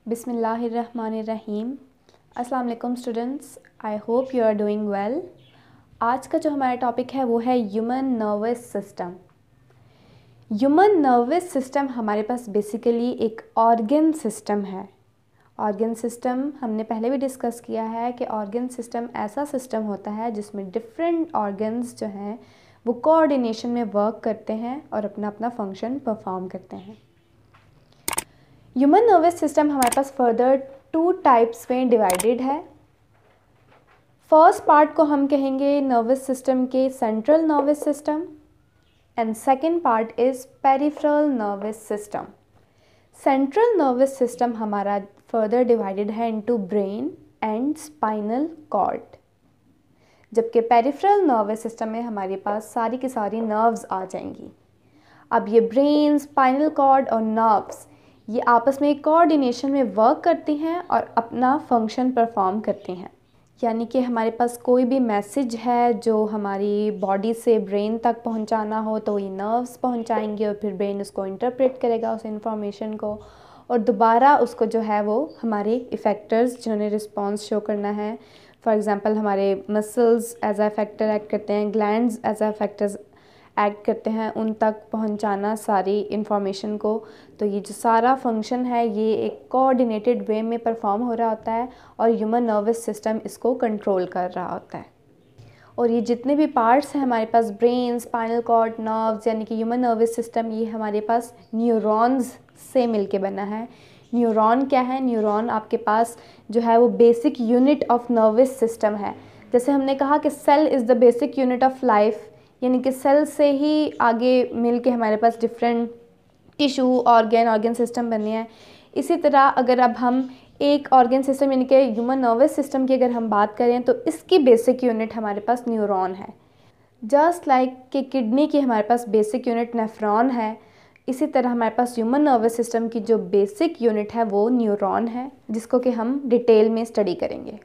बिस्मिल्लाहिर्रहमानिर्रहीम। अस्सलाम वालेकुम students, I hope you are doing well. आज का जो हमारा टॉपिक है वो है human nervous system. Human nervous system हमारे पास बेसिकली एक ऑर्गन सिस्टम है। ऑर्गन सिस्टम हमने पहले भी डिस्कस किया है कि ऑर्गन सिस्टम ऐसा सिस्टम होता है जिसमें डिफरेंट ऑर्गन्स जो हैं वो कोऑर्डिनेशन में वर्क करते हैं और अपना अपना फंक्शन परफॉर्म करते हैं। ह्यूमन नर्वस सिस्टम हमारे पास फर्दर 2 टाइप्स में डिवाइडेड है। फर्स्ट पार्ट को हम कहेंगे नर्वस सिस्टम के central nervous system and second part is peripheral nervous system. Central nervous system हमारा फर्दर डिवाइडेड है into brain and spinal cord, जबकि पेरिफेरल नर्वस सिस्टम में हमारे पास सारी की सारी नर्व्स आ जाएंगी। अब ये ब्रेन, स्पाइनल कॉर्ड और नर्व्स ये आपस में कोऑर्डिनेशन में वर्क करती हैं और अपना फंक्शन परफॉर्म करती हैं। यानी कि हमारे पास कोई भी मैसेज है जो हमारी बॉडी से ब्रेन तक पहुंचाना हो तो ये नर्व्स पहुंचाएंगे और फिर ब्रेन उसको इंटरप्रेट करेगा उस इंफॉर्मेशन को, और दोबारा उसको जो है वो हमारे इफ़ेक्टर्स जिन्होंने रिस्पॉन्स शो करना है, फॉर एग्ज़ाम्पल हमारे muscles as a factor act करते हैं, glands as a factors act करते हैं, उन तक पहुंचाना सारी इन्फॉर्मेशन को। तो ये जो सारा फंक्शन है ये एक कोऑर्डिनेटेड वे में परफॉर्म हो रहा होता है और ह्यूमन नर्वस सिस्टम इसको कंट्रोल कर रहा होता है। और ये जितने भी पार्ट्स हैं हमारे पास, ब्रेन, स्पाइनल कॉर्ड, नर्व्स, यानी कि ह्यूमन नर्वस सिस्टम, ये हमारे पास न्यूरॉन्स से मिलके बना है। न्यूरॉन क्या है? न्यूरॉन आपके पास जो है वो basic unit of nervous system है। जैसे हमने कहा कि cell is the basic unit of life, यानी कि सेल से ही आगे मिल के हमारे पास डिफरेंट टिश्यू, ऑर्गन सिस्टम बने हैं। इसी तरह अगर अब हम एक ऑर्गन सिस्टम यानी कि ह्यूमन नर्वस सिस्टम की अगर हम बात करें तो इसकी बेसिक यूनिट हमारे पास न्यूरॉन है। जस्ट लाइक कि किडनी की हमारे पास बेसिक यूनिट नेफ्रॉन है, इसी तरह हमारे पास ह्यूमन नर्वस सिस्टम की जो बेसिक यूनिट है वो न्यूरॉन है, जिसको कि हम डिटेल में स्टडी करेंगे।